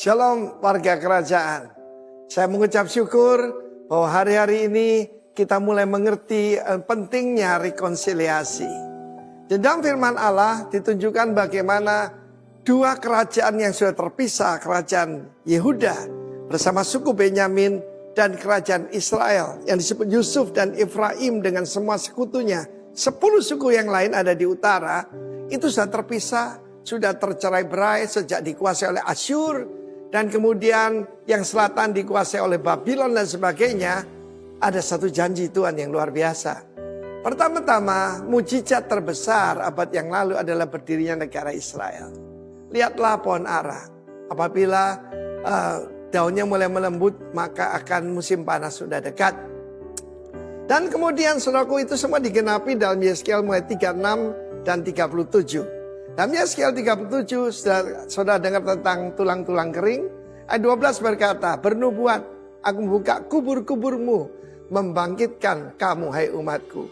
Shalom warga kerajaan. Saya mengucap syukur bahwa hari-hari ini kita mulai mengerti pentingnya rekonsiliasi. Di dalam firman Allah ditunjukkan bagaimana dua kerajaan yang sudah terpisah, kerajaan Yehuda bersama suku Benyamin dan kerajaan Israel yang disebut Yusuf dan Efraim dengan semua sekutunya. 10 suku yang lain ada di utara, itu sudah terpisah, sudah tercerai-berai sejak dikuasai oleh Asyur. Dan kemudian yang selatan dikuasai oleh Babylon dan sebagainya. Ada satu janji Tuhan yang luar biasa. Pertama-tama mujizat terbesar abad yang lalu adalah berdirinya negara Israel. Lihatlah pohon ara. Apabila daunnya mulai melembut, maka akan musim panas sudah dekat. Dan kemudian saudaraku itu semua digenapi dalam Yeskiel mulai 36 dan 37. Dalam Yeskiel 37 saudara dengar tentang tulang-tulang kering. Ayat 12 berkata, bernubuat, aku membuka kubur-kuburmu, membangkitkan kamu hai umatku.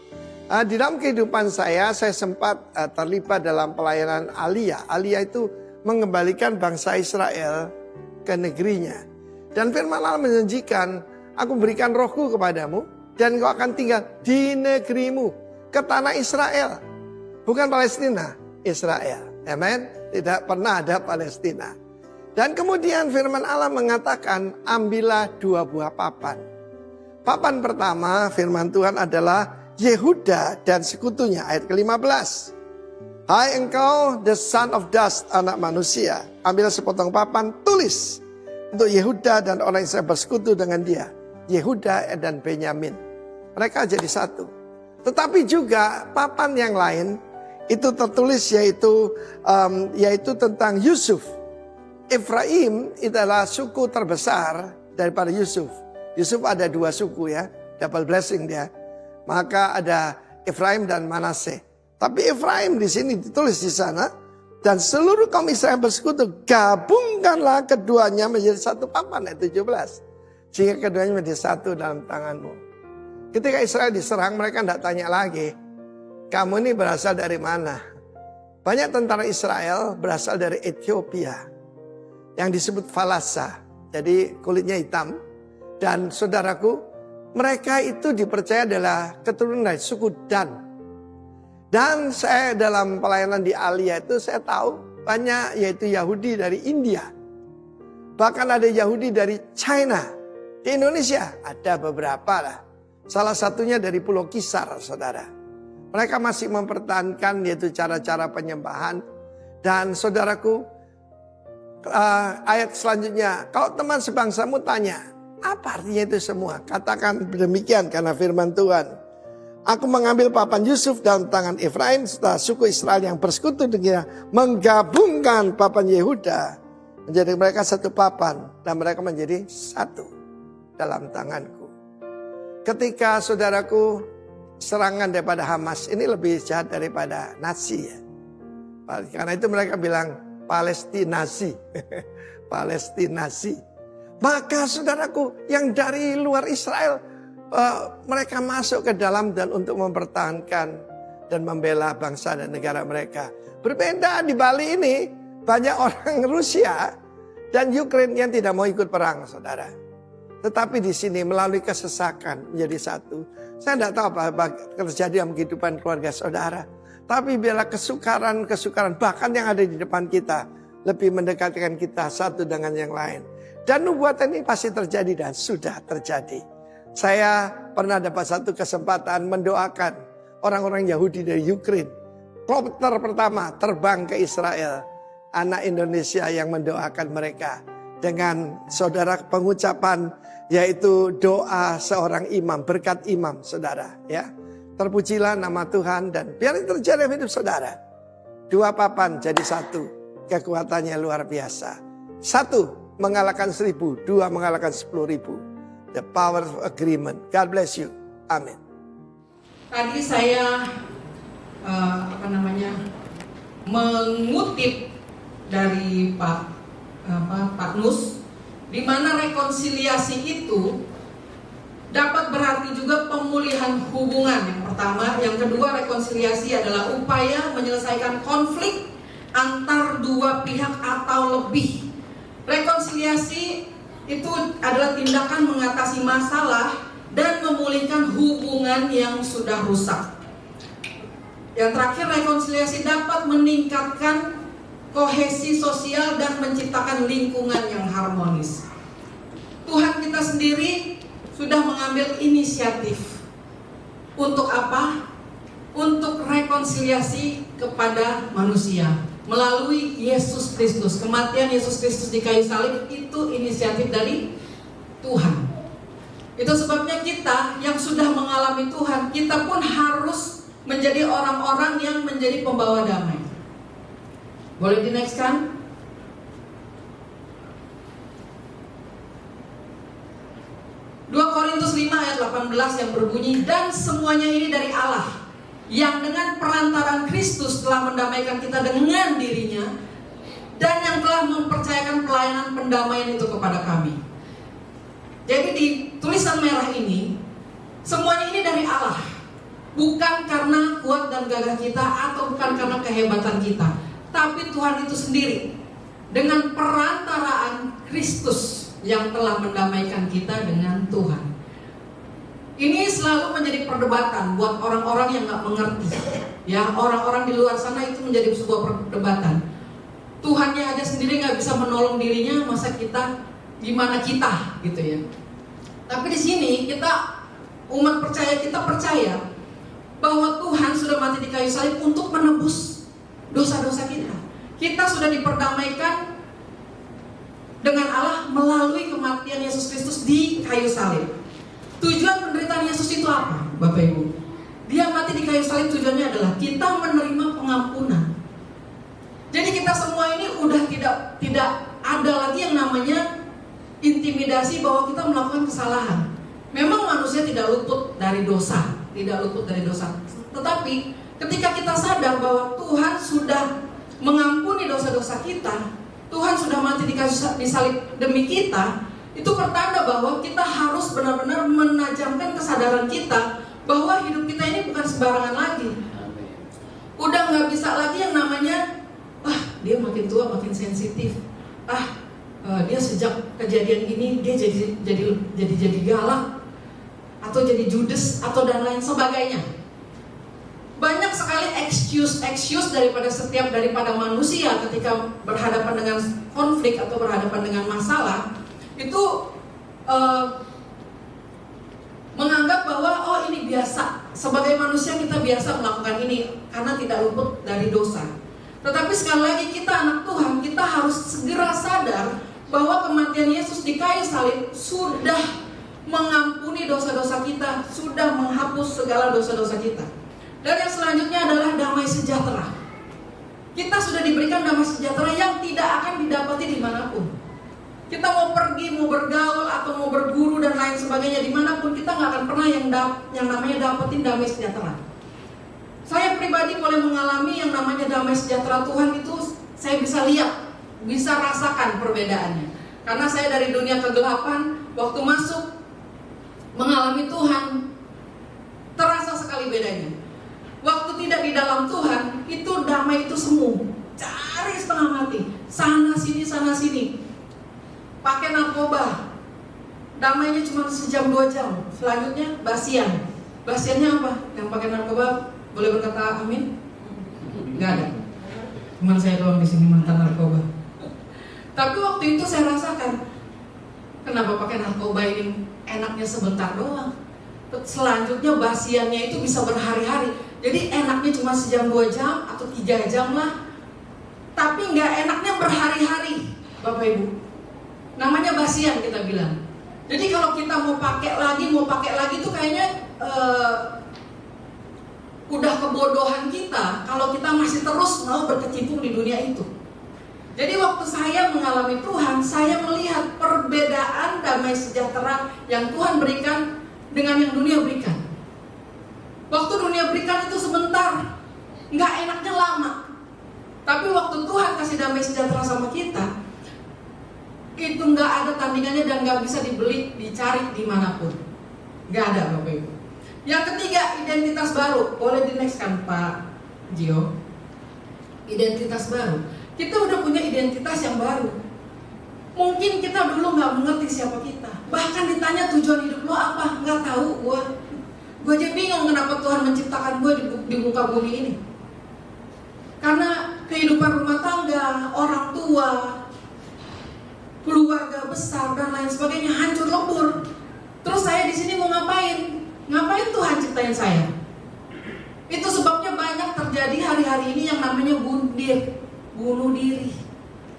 Di dalam kehidupan saya sempat terlibat dalam pelayanan Aliyah. Aliyah itu mengembalikan bangsa Israel ke negerinya. Dan firman Allah menjanjikan, aku berikan rohku kepadamu. Dan kau akan tinggal di negerimu, ke tanah Israel. Bukan Palestina, Israel. Amen. Tidak pernah ada Palestina. Dan kemudian firman Allah mengatakan, ambillah 2 buah papan. Papan pertama firman Tuhan adalah Yehuda dan sekutunya. Ayat ke-15. Hai engkau the son of dust, anak manusia. Ambillah sepotong papan, tulis. Untuk Yehuda dan orang yang saya bersekutu dengan dia. Yehuda dan Benyamin. Mereka jadi satu. Tetapi juga papan yang lain itu tertulis yaitu tentang Yusuf. Efraim adalah suku terbesar daripada Yusuf. Yusuf ada 2 suku ya, double blessing dia. Maka ada Efraim dan Manase. Tapi Efraim di sini ditulis di sana dan seluruh kaum Israel bersekutu, gabungkanlah keduanya menjadi satu papan ayat 17. Sehingga keduanya menjadi satu dalam tanganmu. Ketika Israel diserang, mereka tidak tanya lagi, kamu ini berasal dari mana? Banyak tentara Israel berasal dari Ethiopia, yang disebut Falasa, jadi kulitnya hitam. Dan saudaraku, mereka itu dipercaya adalah keturunan dari suku Dan. Dan saya dalam pelayanan di Aliyah itu saya tahu banyak yaitu Yahudi dari India. Bahkan ada Yahudi dari China. Di Indonesia ada beberapa lah. Salah satunya dari Pulau Kisar, saudara. Mereka masih mempertahankan yaitu cara-cara penyembahan. Dan saudaraku, ayat selanjutnya, kalau teman sebangsamu tanya, apa artinya itu semua? Katakan demikian karena firman Tuhan. Aku mengambil papan Yusuf dalam tangan Efraim setelah suku Israel yang bersekutu dengan menggabungkan papan Yehuda. Menjadi mereka satu papan dan mereka menjadi satu dalam tanganku. Ketika saudaraku serangan daripada Hamas ini lebih jahat daripada Nazi ya. Karena itu mereka bilang Palestinasi. Palestinasi. Maka saudaraku yang dari luar Israel mereka masuk ke dalam dan untuk mempertahankan dan membela bangsa dan negara mereka. Berbeda di Bali ini banyak orang Rusia dan Ukraina yang tidak mau ikut perang saudara. Tetapi di sini melalui kesesakan menjadi satu. Saya tidak tahu apa terjadi dalam kehidupan keluarga saudara. Tapi bila kesukaran bahkan yang ada di depan kita lebih mendekatkan kita satu dengan yang lain. Dan nubuatan ini pasti terjadi dan sudah terjadi. Saya pernah dapat satu kesempatan mendoakan orang-orang Yahudi dari Ukraina. Kloter pertama terbang ke Israel. Anak Indonesia yang mendoakan mereka. Dengan saudara pengucapan yaitu doa seorang imam, berkat imam saudara ya. Terpujilah nama Tuhan dan biar itu terjadi dalam hidup saudara. 2 papan jadi satu, kekuatannya luar biasa. 1 mengalahkan 1000, 2 mengalahkan 10.000. The power of agreement. God bless you. Amin. Tadi saya mengutip dari Pak Nus, di mana rekonsiliasi itu dapat berarti juga pemulihan hubungan. Yang pertama, yang kedua rekonsiliasi adalah upaya menyelesaikan konflik antar dua pihak atau lebih Rekonsiliasi itu adalah tindakan mengatasi masalah dan memulihkan hubungan yang sudah rusak. Yang terakhir, rekonsiliasi dapat meningkatkan kohesi sosial dan menciptakan lingkungan yang harmonis. Tuhan kita sendiri sudah mengambil inisiatif. Untuk apa? Untuk rekonsiliasi kepada manusia melalui Yesus Kristus. Kematian Yesus Kristus di kayu salib itu inisiatif dari Tuhan. Itu sebabnya kita yang sudah mengalami Tuhan, kita pun harus menjadi orang-orang yang menjadi pembawa damai. Boleh di next kan? 2 Korintus 5 ayat 18 yang berbunyi, dan semuanya ini dari Allah, yang dengan perantaraan Kristus telah mendamaikan kita dengan dirinya, dan yang telah mempercayakan pelayanan pendamaian itu kepada kami. Jadi di tulisan merah ini, semuanya ini dari Allah, bukan karena kuat dan gagah kita, atau bukan karena kehebatan kita, tapi Tuhan itu sendiri dengan perantaraan Kristus yang telah mendamaikan kita dengan Tuhan. Ini selalu menjadi perdebatan buat orang-orang yang nggak mengerti. Ya, orang-orang di luar sana itu menjadi sebuah perdebatan. Tuhannya aja sendiri nggak bisa menolong dirinya, masa kita, gimana kita, gitu ya. Tapi di sini kita umat percaya, kita percaya bahwa Tuhan sudah mati di kayu salib untuk menebus dosa-dosa kita. Kita sudah diperdamaikan dengan Allah melalui kematian Yesus Kristus di kayu salib. Tujuan penderitaan Yesus itu apa, Bapak Ibu? Dia mati di kayu salib, tujuannya adalah kita menerima pengampunan. Jadi kita semua ini udah tidak ada lagi yang namanya intimidasi bahwa kita melakukan kesalahan. Memang manusia tidak luput dari dosa, Tetapi ketika kita sadar bahwa Tuhan sudah mengampuni dosa-dosa kita, Tuhan sudah mati di salib demi kita, itu pertanda bahwa kita harus benar-benar menajamkan kesadaran kita bahwa hidup kita ini bukan sembarangan lagi. Udah nggak bisa lagi yang namanya, dia makin tua makin sensitif. Dia sejak kejadian ini dia jadi galak, atau jadi judes, atau dan lain sebagainya. Banyak sekali excuse daripada manusia ketika berhadapan dengan konflik atau berhadapan dengan masalah. Itu menganggap bahwa ini biasa. Sebagai manusia kita biasa melakukan ini karena tidak luput dari dosa. Tetapi sekali lagi kita anak Tuhan, kita harus segera sadar bahwa kematian Yesus di kayu salib sudah mengampuni dosa-dosa kita, sudah menghapus segala dosa-dosa kita. Dan yang selanjutnya adalah damai sejahtera. Kita sudah diberikan damai sejahtera yang tidak akan didapati dimanapun. Kita mau pergi, mau bergaul, atau mau berguru dan lain sebagainya, dimanapun kita nggak akan pernah yang namanya dapetin damai sejahtera. Saya pribadi boleh mengalami yang namanya damai sejahtera Tuhan itu, saya bisa lihat, bisa rasakan perbedaannya. Karena saya dari dunia kegelapan, waktu masuk mengalami Tuhan, terasa sekali bedanya. Waktu tidak di dalam Tuhan, itu damai itu semu, cari setengah mati, sana sini. Pakai narkoba, damainya cuma sejam 2 jam. Selanjutnya basian. Basiannya apa? Yang pakai narkoba boleh berkata amin? Gak ada. Cuman saya doang di sini mantan narkoba. Tapi waktu itu saya rasakan, kenapa pakai narkoba ini enaknya sebentar doang. Selanjutnya basiannya itu bisa berhari-hari. Jadi enaknya cuma sejam 2 jam atau 3 jam lah. Tapi nggak enaknya berhari-hari, Bapak Ibu. Namanya basian kita bilang. Jadi kalau kita mau pakai lagi itu kayaknya udah kebodohan kita kalau kita masih terus mau berkecimpung di dunia itu. Jadi waktu saya mengalami Tuhan, saya melihat perbedaan damai sejahtera yang Tuhan berikan dengan yang dunia berikan. Waktu dunia berikan itu sebentar, nggak enaknya lama. Tapi waktu Tuhan kasih damai sejahtera sama kita, itu nggak ada tandingannya dan nggak bisa dibeli, dicari dimanapun. Nggak ada, Bapak Ibu. Yang ketiga, identitas baru. Boleh di next kan Pak Gio? Identitas baru. Kita udah punya identitas yang baru. Mungkin kita dulu nggak mengerti siapa kita. Bahkan ditanya tujuan hidup lo apa, nggak tahu gue. Gue aja bingung kenapa Tuhan menciptakan gue di muka bumi ini. Karena kehidupan rumah tangga, orang tua, keluarga besar dan lain sebagainya hancur lebur. Terus saya di sini mau ngapain? Ngapain Tuhan ciptain saya? Itu sebabnya banyak terjadi hari-hari ini yang namanya bunuh diri.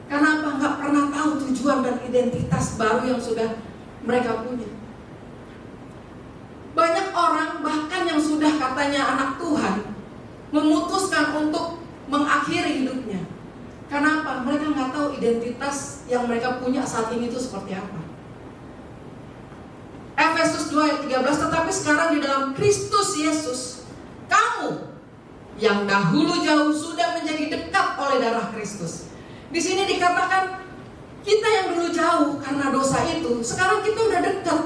Karena apa? Nggak pernah tahu tujuan dan identitas baru yang sudah mereka punya. Banyak orang bahkan yang sudah katanya anak Tuhan memutuskan untuk mengakhiri hidupnya. Karena apa? Mereka nggak tahu identitas yang mereka punya saat ini itu seperti apa. Efesus 2 ayat 13, tetapi sekarang di dalam Kristus Yesus, kamu yang dahulu jauh sudah menjadi dekat oleh darah Kristus. Di sini dikatakan kita yang dulu jauh karena dosa itu, sekarang kita udah dekat.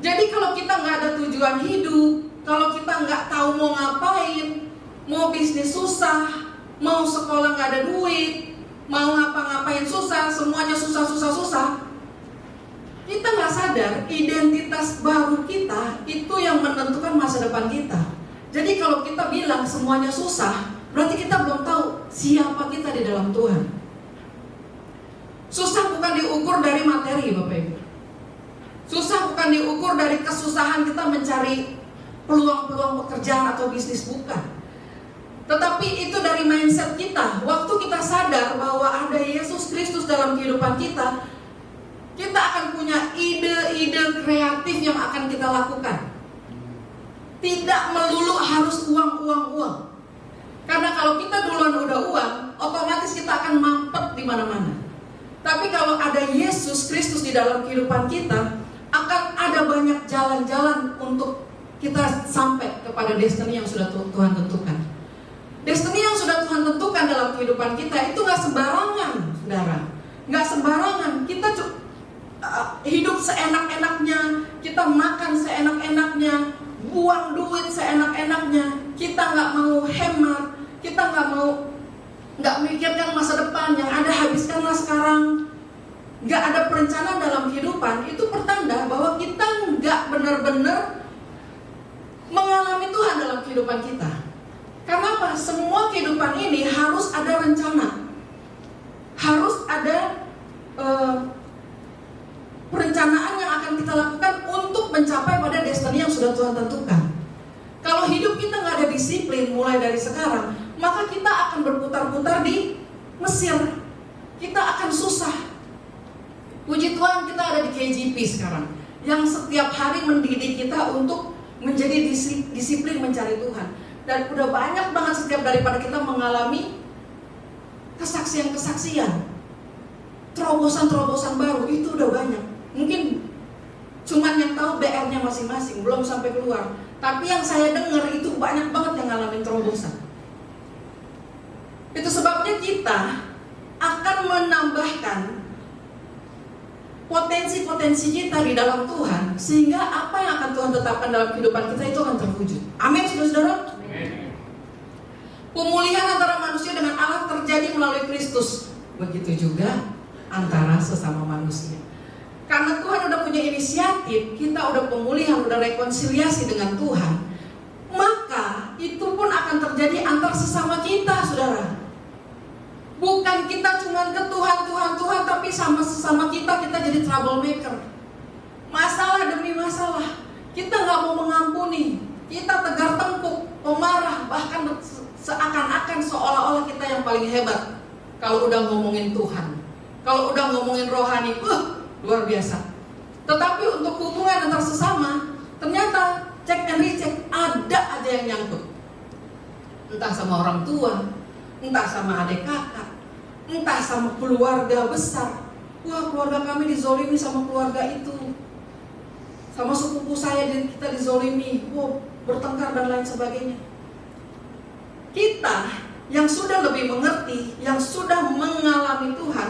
Jadi kalau kita nggak ada tujuan hidup, kalau kita nggak tahu mau ngapain, mau bisnis susah, mau sekolah nggak ada duit, mau ngapa-ngapain susah, semuanya susah, kita nggak sadar identitas baru kita itu yang menentukan masa depan kita. Jadi kalau kita bilang semuanya susah, berarti kita belum tahu siapa kita di dalam Tuhan. Susah bukan diukur dari materi, Bapak Ibu. Susah bukan diukur dari kesusahan kita mencari peluang-peluang pekerjaan atau bisnis, bukan. Tetapi itu dari mindset kita. Waktu kita sadar bahwa ada Yesus Kristus dalam kehidupan kita, kita akan punya ide-ide kreatif yang akan kita lakukan. Tidak melulu harus uang. Karena kalau kita duluan udah uang, otomatis kita akan mampet di mana-mana. Tapi kalau ada Yesus Kristus di dalam kehidupan kita, akan ada banyak jalan-jalan untuk kita sampai kepada destiny yang sudah Tuhan tentukan. Destiny yang sudah Tuhan tentukan dalam kehidupan kita itu gak sembarangan, saudara. Gak sembarangan. Kita hidup seenak-enaknya, kita makan seenak-enaknya, buang duit seenak-enaknya, kita gak mau hemat, kita gak mikirkan masa depan, yang ada habiskanlah sekarang. Gak ada perencanaan dalam kehidupan, itu pertanda bahwa kita gak benar-benar mengalami Tuhan dalam kehidupan kita. Karena apa? Semua kehidupan ini harus ada rencana, harus ada perencanaan yang akan kita lakukan untuk mencapai pada destiny yang sudah Tuhan tentukan. Kalau hidup kita gak ada disiplin mulai dari sekarang, maka kita akan berputar-putar di Mesir. Kita akan susah. Puji Tuhan kita ada di KJP sekarang, yang setiap hari mendidik kita untuk menjadi disiplin mencari Tuhan. Dan udah banyak banget setiap daripada kita mengalami kesaksian-kesaksian, terobosan-terobosan baru, itu udah banyak. Mungkin cuman yang tahu BR-nya masing-masing, belum sampai keluar. Tapi yang saya dengar itu banyak banget yang ngalamin terobosan. Itu sebabnya kita akan menambahkan potensi-potensi kita di dalam Tuhan, sehingga apa yang akan Tuhan tetapkan dalam kehidupan kita itu akan terwujud. Amin, saudara-saudara. Pemulihan antara manusia dengan Allah terjadi melalui Kristus. Begitu juga antara sesama manusia. Karena Tuhan udah punya inisiatif, kita udah pemulihan, udah rekonsiliasi dengan Tuhan, maka itu pun akan terjadi antar sesama kita, saudara. Bukan kita cuma ke Tuhan, tapi sama sesama kita jadi troublemaker. Masalah demi masalah, kita gak mau mengampuni, kita tegar tengkuk, pemarah, bahkan seakan-akan seolah-olah kita yang paling hebat. Kalau udah ngomongin Tuhan, kalau udah ngomongin rohani, luar biasa. Tetapi untuk hubungan antar sesama, ternyata check and recheck, ada aja yang nyangkut. Entah sama orang tua, entah sama adik kakak, entah sama keluarga besar. Wah, keluarga kami dizolimi sama keluarga itu, sama sepupu saya kita dizolimi, bertengkar dan lain sebagainya. Kita yang sudah lebih mengerti, yang sudah mengalami Tuhan,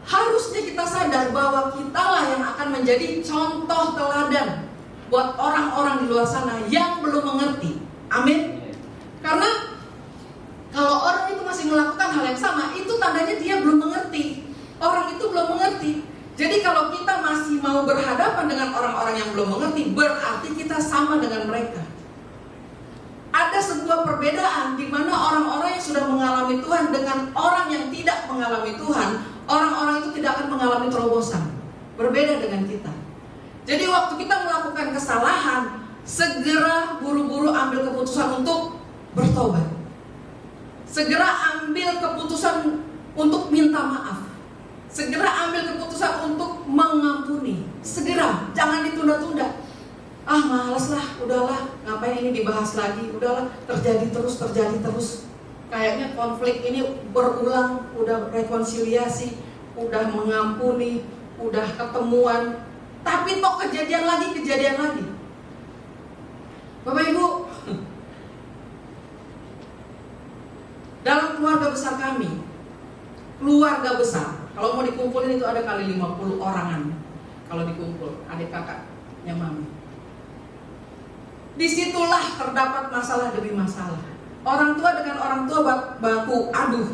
harusnya kita sadar bahwa kitalah yang akan menjadi contoh teladan buat orang-orang di luar sana yang belum mengerti. Amin. Karena kalau orang itu masih melakukan hal yang sama, itu tandanya dia belum mengerti. Orang itu belum mengerti. Jadi kalau kita masih mau berhadapan dengan orang-orang yang belum mengerti, berarti kita sama dengan mereka. Ada sebuah perbedaan di mana orang-orang yang sudah mengalami Tuhan dengan orang yang tidak mengalami Tuhan. Orang-orang itu tidak akan mengalami terobosan. Berbeda dengan kita. Jadi waktu kita melakukan kesalahan, segera buru-buru ambil keputusan untuk bertobat. Segera ambil keputusan untuk minta maaf. Segera ambil keputusan untuk mengampuni. Segera, jangan ditunda-tunda. Ah, malas lah, udahlah, ngapain ini dibahas lagi? Udahlah, terjadi terus. Kayaknya konflik ini berulang, udah rekonsiliasi, udah mengampuni, udah ketemuan, tapi kok kejadian lagi. Bapak Ibu, dalam keluarga besar kami, keluarga besar, kalau mau dikumpulin itu ada kali 50 orangan. Kalau dikumpul, adik kakaknya mami. Disitulah terdapat masalah demi masalah. Orang tua dengan orang tua baku aduh.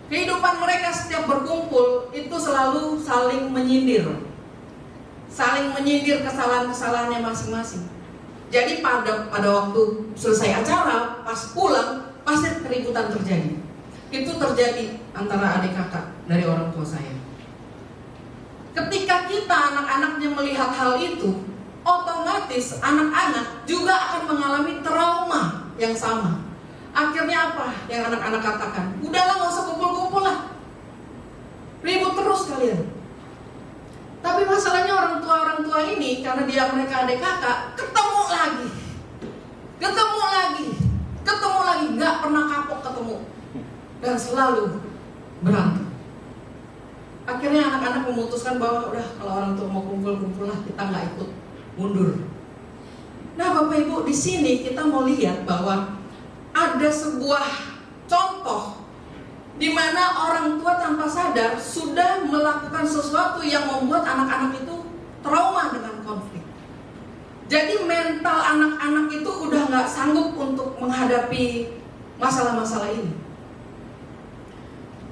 Kehidupan mereka setiap berkumpul itu selalu saling menyindir. Saling menyindir kesalahan-kesalahannya masing-masing. Jadi pada waktu selesai acara, pas pulang, pasti keributan terjadi. Itu terjadi antara adik kakak dari orang tua saya. Ketika kita anak-anaknya melihat hal itu, otomatis anak-anak juga akan mengalami trauma yang sama. Akhirnya apa yang anak-anak katakan? Udahlah, gak usah kumpul-kumpul lah, ribut terus kalian. Tapi masalahnya orang tua ini, karena mereka adik kakak, ketemu lagi, nggak pernah kapok ketemu, dan selalu berantem. Akhirnya anak-anak memutuskan bahwa udah, kalau orang tua mau kumpul-kumpul lah, kita nggak ikut, mundur. Nah, Bapak Ibu, di sini kita mau lihat bahwa ada sebuah contoh di mana orang tua tanpa sadar sudah melakukan sesuatu yang membuat anak-anak itu trauma dengan konflik. Jadi mental anak-anak itu udah nggak sanggup untuk menghadapi masalah-masalah ini.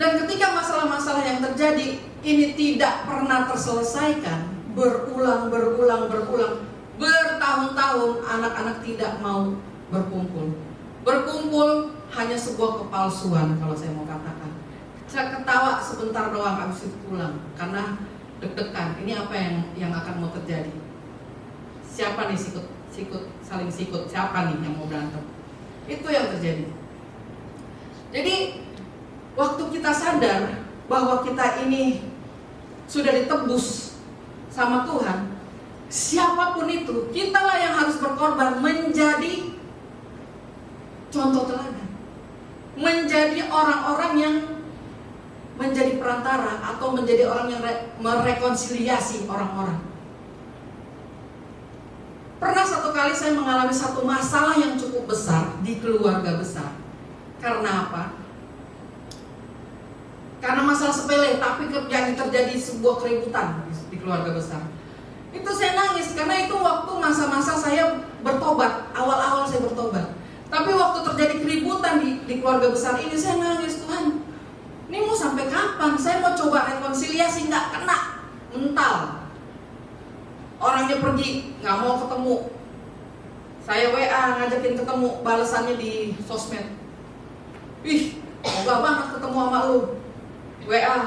Dan ketika masalah-masalah yang terjadi ini tidak pernah terselesaikan, berulang, bertahun-tahun anak-anak tidak mau berkumpul. Berkumpul hanya sebuah kepalsuan kalau saya mau katakan. Saya ketawa sebentar doang, habis itu pulang karena deg-degan. Ini apa yang akan mau terjadi? Siapa nih saling sikut? Siapa nih yang mau berantem? Itu yang terjadi. Jadi waktu kita sadar bahwa kita ini sudah ditebus sama Tuhan, siapapun itu, kitalah yang harus berkorban menjadi contoh teladan, menjadi orang-orang yang menjadi perantara atau menjadi orang yang merekonsiliasi orang-orang. Pernah satu kali saya mengalami satu masalah yang cukup besar di keluarga besar. Karena apa? Karena masalah sepele, tapi yang terjadi sebuah keributan di keluarga besar. Itu saya nangis karena itu waktu masa-masa saya bertobat, awal-awal saya bertobat. Tapi waktu terjadi keributan di keluarga besar ini, saya nangis, Tuhan, ini mau sampai kapan? Saya mau coba rekonsiliasi, nggak kena, mental. Orangnya pergi, nggak mau ketemu. Saya WA ngajakin ketemu, balasannya di sosmed. Ih, moga banget ketemu sama lu. WA,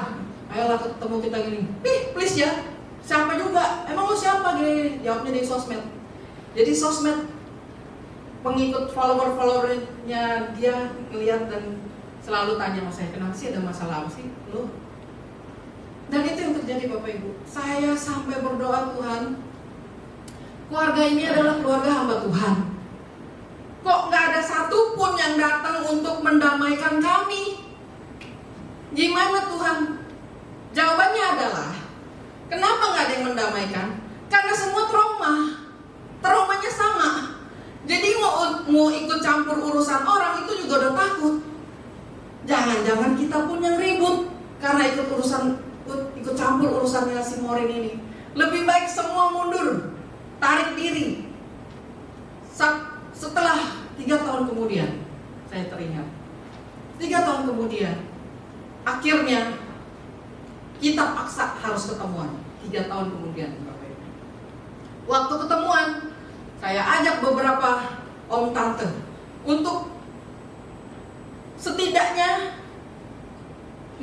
ayolah ketemu kita gini. Ih, please ya. Siapa juga? Emang lu siapa? Gini, jawabnya di sosmed. Jadi sosmed, pengikut follower-followernya dia ngeliat dan selalu tanya sama saya, kenapa sih, ada masalah apa sih lu? Dan itu yang terjadi Bapak Ibu. Saya sampai berdoa, Tuhan, keluarga ini adalah keluarga hamba Tuhan. Kok gak ada satupun yang datang untuk mendamaikan kami? Gimana Tuhan? Jawabannya adalah, kenapa gak ada yang mendamaikan? Karena semua traumanya sama. Jadi mau ikut campur urusan orang itu juga udah takut. Jangan-jangan kita pun yang ribut karena ikut campur urusannya si Morin ini. Lebih baik semua mundur, tarik diri. Setelah 3 tahun kemudian, saya teringat 3 tahun kemudian, akhirnya kita paksa harus ketemuan. 3 tahun kemudian, Bapak Ibu. Waktu ketemuan, saya ajak beberapa om tante untuk setidaknya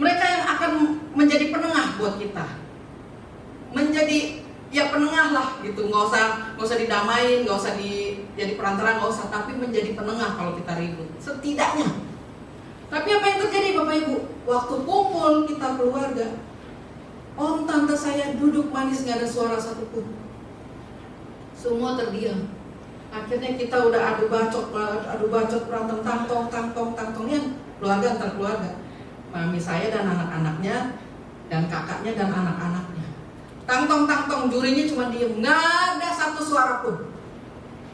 mereka yang akan menjadi penengah buat kita. Menjadi ya penengah lah gitu, nggak usah didamain, nggak usah jadi perantara, nggak usah, tapi menjadi penengah kalau kita ribut setidaknya. Tapi apa yang terjadi Bapak Ibu? Waktu kumpul kita keluarga, om tante saya duduk manis, nggak ada suara satupun, semua terdiam. Akhirnya kita udah adu bacot berantem tangtong yang keluarga antar keluarga, mami saya dan anak-anaknya dan kakaknya dan anak-anaknya. Tangtong, jurinya cuma diem, nggak ada satu suara pun,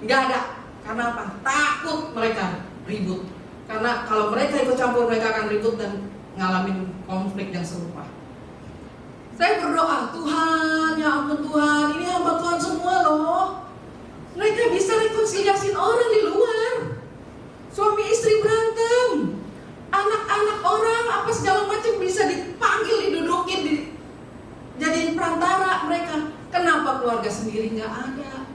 nggak ada. Karena apa? Takut mereka ribut. Karena kalau mereka ikut campur, mereka akan ribut dan ngalamin konflik yang serupa. Saya berdoa, Tuhan, ya ampun Tuhan, ini hamba Tuhan semua loh. Mereka bisa rekonsiliasin orang di luar. Suami istri berantem, anak-anak orang apa segala macam bisa dipanggil, didudukin, jadiin perantara mereka. Kenapa keluarga sendiri nggak ada?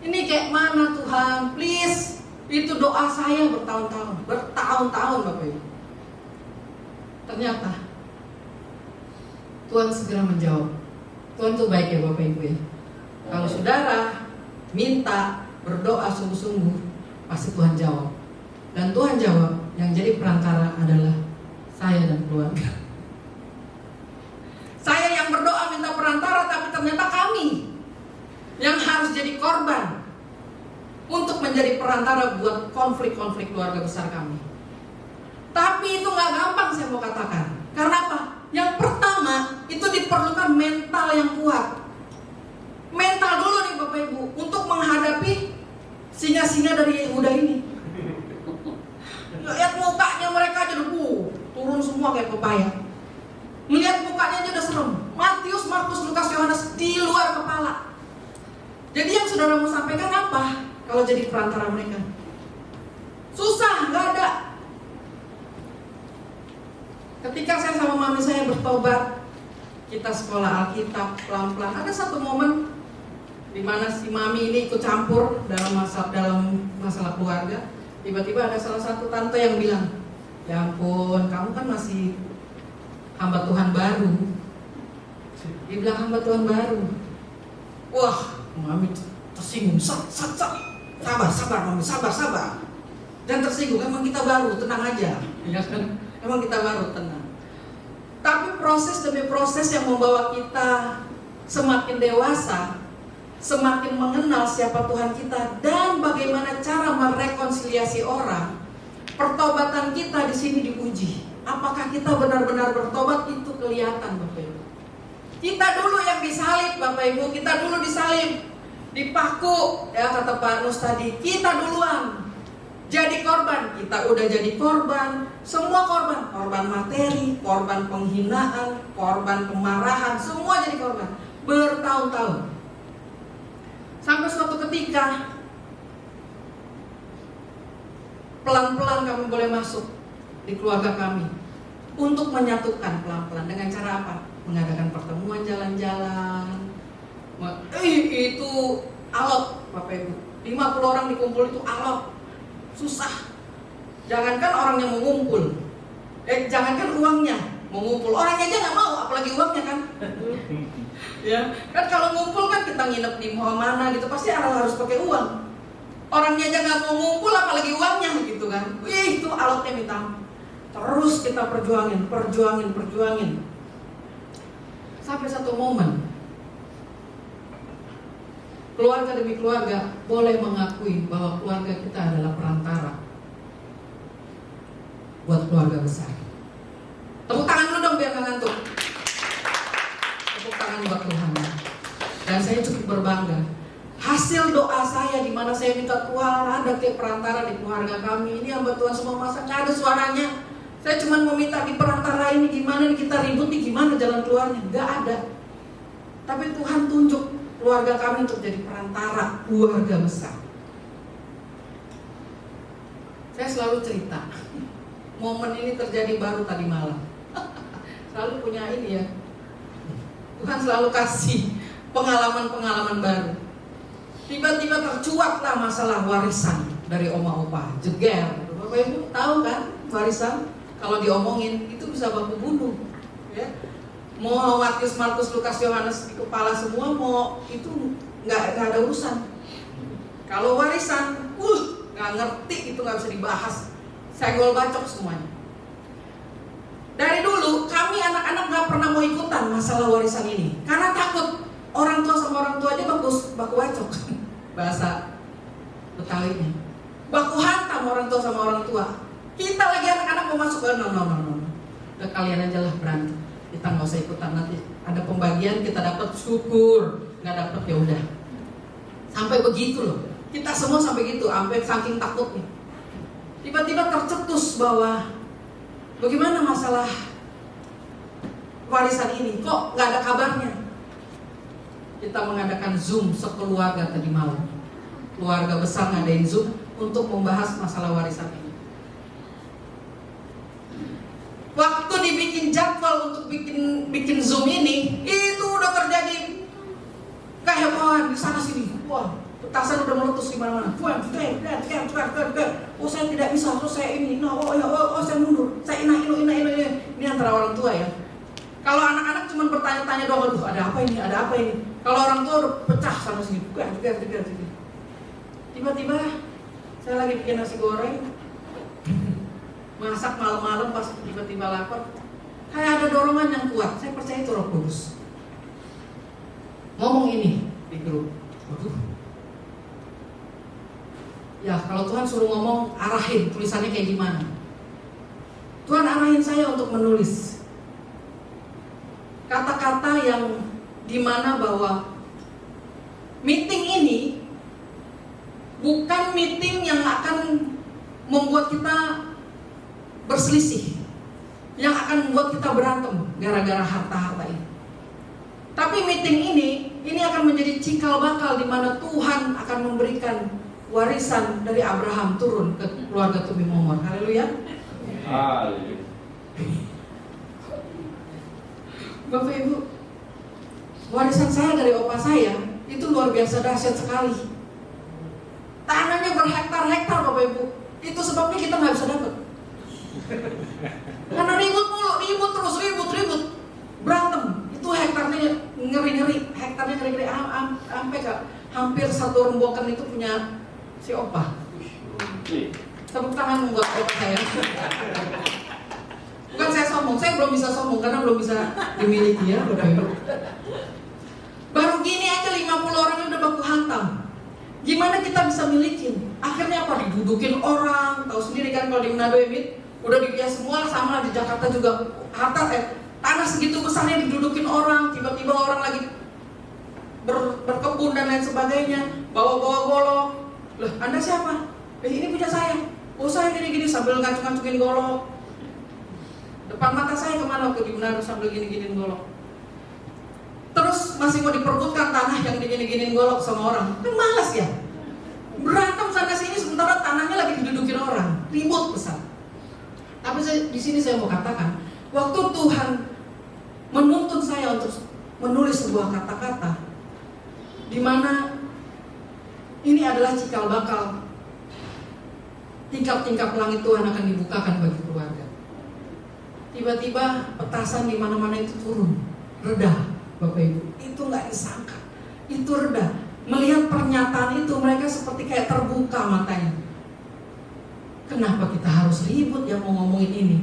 Ini kayak mana Tuhan? Please, itu doa saya bertahun-tahun Bapak Ibu. Ternyata Tuhan segera menjawab. Tuhan tuh baik ya Bapak Ibu ya. Kalau saudara minta, berdoa sungguh-sungguh, pasti Tuhan jawab. Dan Tuhan jawab, yang jadi perantara adalah saya dan keluarga. Saya yang berdoa minta perantara, tapi ternyata kami yang harus jadi korban untuk menjadi perantara buat konflik-konflik keluarga besar kami. Tapi itu gak gampang saya mau katakan. Karena apa? Yang pertama, itu diperlukan mental yang kuat. Mental dulu nih Bapak Ibu, untuk menghadapi singa-singa dari Yehuda ini. Lihat mukanya mereka aja udah turun semua kayak pepaya. Melihat mukanya aja udah serem. Matius, Markus, Lukas, Yohanes di luar kepala. Jadi yang saudara mau sampaikan apa kalau jadi perantara mereka? Susah, nggak ada. Ketika saya sama mami saya bertobat, kita sekolah Alkitab pelan-pelan. Ada satu momen di mana si mami ini ikut campur dalam masalah keluarga. Tiba-tiba ada salah satu tante yang bilang, ya ampun, kamu kan masih hamba Tuhan baru. Dia bilang hamba Tuhan baru. Wah, mami tersinggung. Sabar mami, sabar. Dan tersinggung, emang kita baru, tenang aja. Ya kan? Emang kita baru, tenang. Tapi proses demi proses yang membawa kita semakin dewasa, semakin mengenal siapa Tuhan kita dan bagaimana cara merekonsiliasi orang. Pertobatan kita di sini diuji. Apakah kita benar-benar bertobat, itu kelihatan Bapak Ibu. Kita dulu yang disalib Bapak Ibu, kita dulu disalib, dipaku ya kata Pak Nus tadi. Kita duluan jadi korban, kita udah jadi korban, semua korban, korban materi, korban penghinaan, korban kemarahan, semua jadi korban bertahun-tahun. Sampai suatu ketika pelan-pelan kami boleh masuk di keluarga kami untuk menyatukan pelan-pelan. Dengan cara apa? Mengadakan pertemuan jalan-jalan. Itu alot Bapak Ibu, 50 orang dikumpul itu alot. Susah. Jangankan orang yang mengumpul, jangankan uangnya mengumpul, orangnya aja nggak mau, apalagi uangnya kan. Ya kan, kalau ngumpul kan kita nginep di mana gitu, pasti harus pakai uang. Orangnya aja nggak mau ngumpul, apalagi uangnya gitu kan. Itu alotnya minta. Terus kita perjuangin. Sampai satu momen, keluarga demi keluarga boleh mengakui bahwa keluarga kita adalah perantara buat keluarga besar. Tepuk tangan dulu dong biar gak ngantuk. Tepuk tangan buat Tuhan. Dan saya cukup berbangga. Hasil doa saya di mana saya minta Tuhan ada kayak perantara di keluarga kami. Ini hamba Tuhan semua masa gak ada suaranya. Saya cuma mau minta di perantara ini gimana nih, kita ribut nih gimana jalan keluarnya. Gak ada. Tapi Tuhan tunjuk keluarga kami untuk jadi perantara keluarga besar. Saya selalu cerita, momen ini terjadi baru tadi malam. Selalu punya ini ya, Tuhan selalu kasih pengalaman-pengalaman baru. Tiba-tiba tercuatlah masalah warisan dari oma opa, jeger. Bapak Ibu tahu kan warisan kalau diomongin itu bisa baku bunuh. Ya. Mau Matius, Markus, Lukas, Yohanes di kepala semua, mau itu nggak ada urusan. Kalau warisan, nggak ngerti, itu nggak bisa dibahas. Senggol bacok semuanya. Dari dulu kami anak-anak nggak pernah mau ikutan masalah warisan ini karena takut orang tua sama orang tua aja baku bacok bahasa Betawinya, baku hantam orang tua sama orang tua. Kita lagi anak-anak mau masuk ke no. Udah kalian aja lah berantem. Kita nggak usah ikutan, nanti ada pembagian kita dapat syukur, nggak dapat ya udah. Sampai begitu loh. Kita semua sampai gitu, sampai saking takutnya. Tiba-tiba tercetus bahwa bagaimana masalah warisan ini? Kok nggak ada kabarnya? Kita mengadakan Zoom sekeluarga tadi malam. Keluarga besar ngadain Zoom untuk membahas masalah warisan ini. Waktu dibikin jadwal untuk bikin Zoom ini, itu udah terjadi kehebohan di sana sini. Wah, petasan udah meletus di mana-mana. Tuan, oh saya tidak bisa, terus saya ini, saya mundur, saya ini. Ini antara orang tua ya. Kalau anak-anak cuma bertanya-tanya doang, aduh ada apa ini? Kalau orang tua udah pecah sana sini, juga. Tiba-tiba saya lagi bikin nasi goreng, masak malam-malam pas tiba-tiba lapar, kayak ada dorongan yang kuat. Saya percaya itu Roh Kudus. Ngomong ini di grup. Waduh. Ya kalau Tuhan suruh ngomong, arahin tulisannya kayak gimana. Tuhan arahin saya untuk menulis kata-kata yang dimana bahwa meeting ini bukan meeting yang akan membuat kita berselisih, yang akan membuat kita berantem gara-gara harta-harta ini. Tapi meeting ini akan menjadi cikal bakal di mana Tuhan akan memberikan warisan dari Abraham turun ke keluarga Tumi Momon. Haleluya. Haleluya. Bapak Ibu, warisan saya dari opa saya itu luar biasa dahsyat sekali. Tanahnya berhektar-hektar Bapak Ibu. Itu sebabnya kita nggak bisa dapat. Karena ribut terus berantem. Itu hektarnya ngeri-ngeri, sampai hampir satu rembokan itu punya si opa. Tepuk tangan membuat opa saya. Bukan saya sombong, saya belum bisa sombong karena belum bisa dimiliki ya Bapak Ibu. Baru gini aja 50 orang udah baku hantam. Gimana kita bisa milikin? Akhirnya apa? Didudukin orang. Tahu sendiri kan kalau di Manado Emit udah dibias semua, sama di Jakarta juga tanah segitu besarnya didudukin orang. Tiba-tiba orang lagi berkebun dan lain sebagainya, bawa-bawa golok. Loh, Anda siapa? Ini punya saya. Oh saya gini-gini sambil ngacung-ngacungin golok. Depan mata saya kemana waktu di Manado sambil gini-giniin golok. Terus masih mau diperbutkan tanah yang digini-giniin golok sama orang. Kan malas ya. Berantem sana sini sementara tanahnya lagi didudukin orang. Ribut besar. Tapi di sini saya mau katakan, waktu Tuhan menuntun saya untuk menulis sebuah kata-kata di mana ini adalah cikal bakal tingkap-tingkap langit Tuhan akan dibukakan bagi keluarga. Tiba-tiba petasan di mana-mana itu turun, reda, Bapak Ibu. Itu nggak disangka, itu reda. Melihat pernyataan itu mereka seperti kayak terbuka matanya. Kenapa kita harus ribut ya mau ngomongin ini?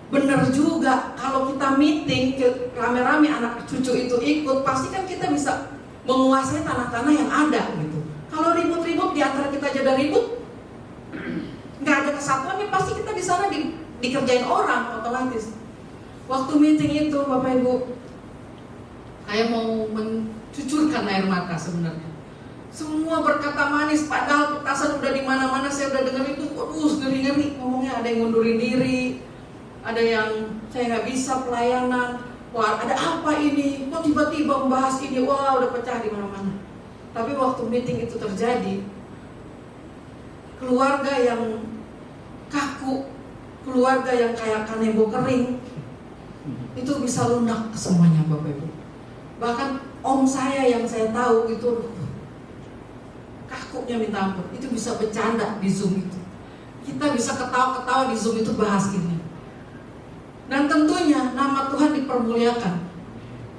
Bener juga, kalau kita meeting rame-rame anak cucu itu ikut, pasti kan kita bisa menguasai tanah-tanah yang ada gitu. Kalau ribut-ribut di antara kita aja ada ribut, nggak ada kesatuan, ya pasti kita di sana dikerjain orang otomatis. Waktu meeting itu Bapak Ibu, saya mau mencucurkan air mata sebenarnya. Semua berkata manis, padahal petasan udah di mana-mana. Saya udah dengar itu, waduh ngeri-ngeri. Ngomongnya ada yang ngundurin diri, ada yang saya nggak bisa pelayanan. Wah, ada apa ini? Kok tiba-tiba membahas ini? Wah, udah pecah di mana-mana. Tapi waktu meeting itu terjadi, keluarga yang kaku, keluarga yang kayak kanebo kering, itu bisa lunak semuanya Bapak Ibu. Bahkan om saya yang saya tahu itu kakunya minta ampun. Itu bisa bercanda di Zoom itu. Kita bisa ketawa-ketawa di Zoom itu bahas ini. Dan tentunya nama Tuhan dipermuliakan.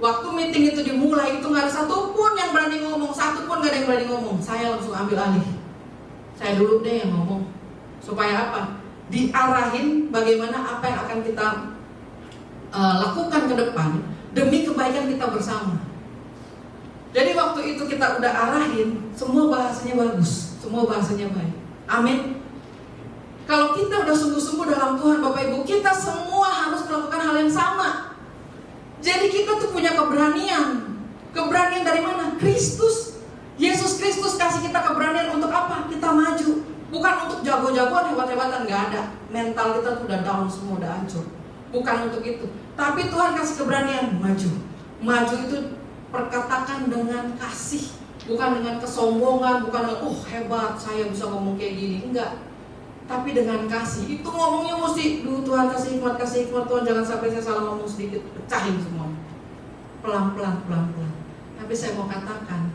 Waktu meeting itu dimulai, itu gak ada satupun yang berani ngomong. Satupun gak ada yang berani ngomong. Saya langsung ambil alih. Saya dulu deh yang ngomong. Supaya apa? Diarahin bagaimana apa yang akan kita lakukan ke depan demi kebaikan kita bersama. Jadi waktu itu kita udah arahin, semua bahasanya bagus, semua bahasanya baik. Amin. Kalau kita udah sungguh-sungguh dalam Tuhan, Bapak Ibu, kita semua harus melakukan hal yang sama. Jadi kita tuh punya keberanian. Keberanian dari mana? Kristus. Yesus Kristus kasih kita keberanian untuk apa? Kita maju. Bukan untuk jago-jagoan, hebat-hebatan, gak ada. Mental kita tuh udah down semua, udah hancur. Bukan untuk itu. Tapi Tuhan kasih keberanian, maju. Maju itu perkatakan dengan kasih. Bukan dengan kesombongan, bukan dengan, hebat, saya bisa ngomong kayak gini. Enggak. Tapi dengan kasih. Itu ngomongnya mesti, Tuhan kasih hikmat, Tuhan jangan sampai saya salah ngomong sedikit. Pecahin semua. Pelan-pelan. Tapi saya mau katakan,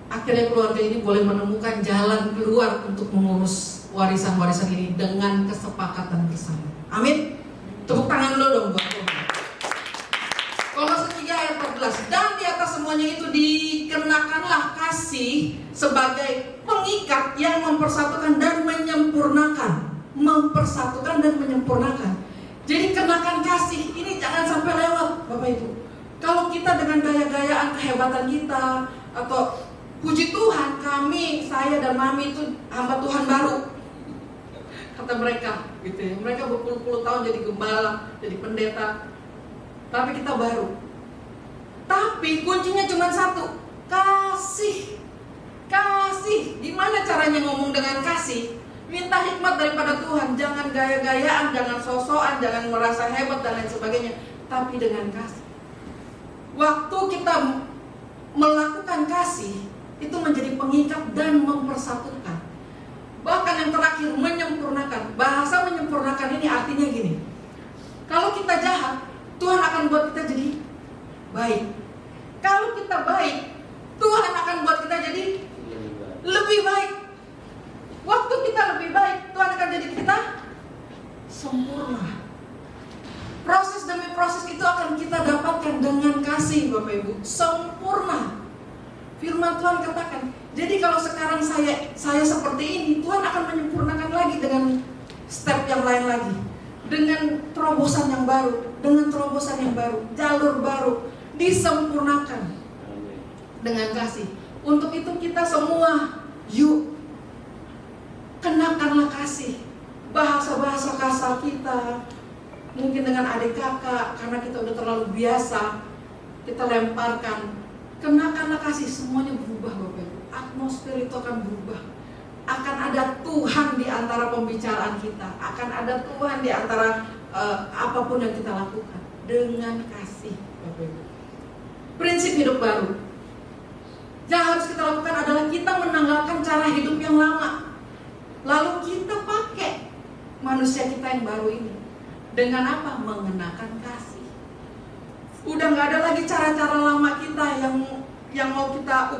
akhirnya keluarga ini boleh menemukan jalan keluar untuk mengurus warisan-warisan ini dengan kesepakatan bersama. Amin. Tepuk tangan dulu dong buat Tuhan. Kolose 3 ayat 14. Dan di atas semuanya itu dikenakanlah kasih sebagai pengikat yang mempersatukan dan menyempurnakan. Mempersatukan dan menyempurnakan. Jadi kenakan kasih ini jangan sampai lewat, Bapak Ibu. Kalau kita dengan gaya-gayaan kehebatan kita atau puji Tuhan, saya dan Mami itu hamba Tuhan baru, kata mereka, gitu ya. Mereka berpuluh-puluh tahun jadi gembala, jadi pendeta, tapi kita baru. Tapi kuncinya cuma satu, kasih. Gimana caranya ngomong dengan kasih? Minta hikmat daripada Tuhan, jangan gaya-gayaan, jangan sosokan, jangan merasa hebat dan lain sebagainya, tapi dengan kasih. Waktu kita melakukan kasih, itu menjadi pengikat dan mempersatukan. Bahkan yang terakhir, menyempurnakan. Bahasa menyempurnakan ini artinya gini, kalau kita jahat, Tuhan akan buat kita jadi baik. Kalau kita baik, Tuhan akan buat kita jadi lebih baik. Waktu kita lebih baik, Tuhan akan jadi kita sempurna. Proses demi proses itu akan kita dapatkan dengan kasih, Bapak Ibu. Sempurna. Firman Tuhan katakan, jadi kalau sekarang saya seperti ini, Tuhan akan menyempurnakan lagi dengan step yang lain lagi, dengan terobosan yang baru, jalur baru, disempurnakan dengan kasih. Untuk itu kita semua, yuk kenakanlah kasih. Bahasa-bahasa kasar kita, mungkin dengan adik kakak, karena kita udah terlalu biasa, kita lemparkan. Kenakanlah kasih, semuanya berubah, Bapak Ibu. Atmosfer itu akan berubah. Akan ada Tuhan di antara pembicaraan kita. Akan ada Tuhan di antara apapun yang kita lakukan. Dengan kasih, Bapak Ibu. Prinsip hidup baru. Yang harus kita lakukan adalah kita menanggalkan cara hidup yang lama. Lalu kita pakai manusia kita yang baru ini. Dengan apa? Mengenakan kasih. Udah gak ada lagi cara-cara lama kita yang mau kita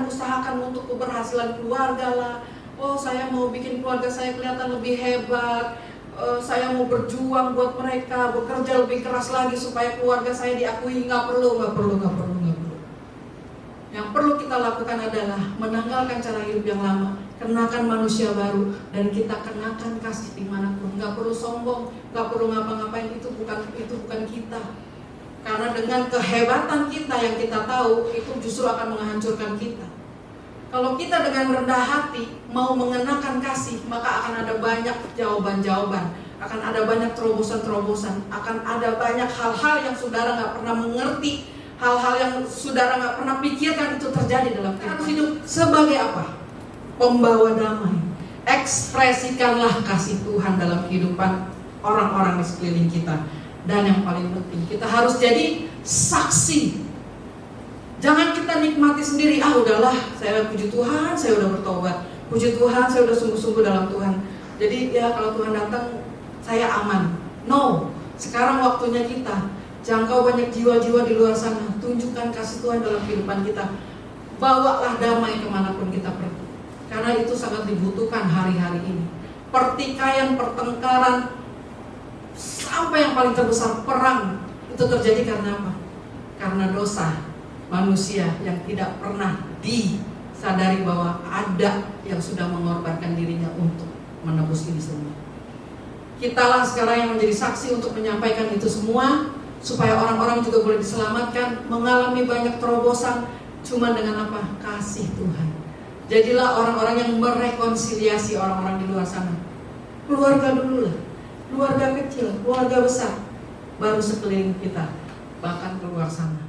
usahakan untuk keberhasilan keluarga lah. Saya mau bikin keluarga saya kelihatan lebih hebat. Saya mau berjuang buat mereka, bekerja lebih keras lagi supaya keluarga saya diakui. Gak perlu. Yang perlu kita lakukan adalah menanggalkan cara hidup yang lama, kenakan manusia baru, dan kita kenakan kasih dimanapun. Gak perlu sombong, gak perlu ngapa-ngapain, itu bukan kita. Karena dengan kehebatan kita yang kita tahu, itu justru akan menghancurkan kita. Kalau kita dengan rendah hati mau mengenakan kasih, maka akan ada banyak jawaban-jawaban, akan ada banyak terobosan-terobosan, akan ada banyak hal-hal yang saudara gak pernah mengerti, hal-hal yang saudara gak pernah pikirkan itu terjadi dalam hidup. Sebagai apa? Pembawa damai. Ekspresikanlah kasih Tuhan dalam kehidupan orang-orang di sekeliling kita. Dan yang paling penting, kita harus jadi saksi. Jangan kita nikmati sendiri, udahlah, saya puji Tuhan, saya udah bertobat. Puji Tuhan, saya udah sungguh-sungguh dalam Tuhan. Jadi kalau Tuhan datang, saya aman. No, sekarang waktunya kita jangkau banyak jiwa-jiwa di luar sana. tunjukkan kasih Tuhan dalam kehidupan kita. Bawalah damai kemanapun kita pergi, karena itu sangat dibutuhkan hari-hari ini. Pertikaian, pertengkaran, sampai yang paling terbesar perang, itu terjadi karena apa? Karena dosa manusia yang tidak pernah disadari bahwa ada yang sudah mengorbankan dirinya untuk menebus ini semua. Kitalah sekarang yang menjadi saksi untuk menyampaikan itu semua, supaya orang-orang juga boleh diselamatkan, mengalami banyak terobosan, cuma dengan apa? Kasih Tuhan. Jadilah orang-orang yang merekonsiliasi orang-orang di luar sana. Keluarga dulu lah, keluarga kecil, keluarga besar, baru sekeliling kita, bahkan keluar sana.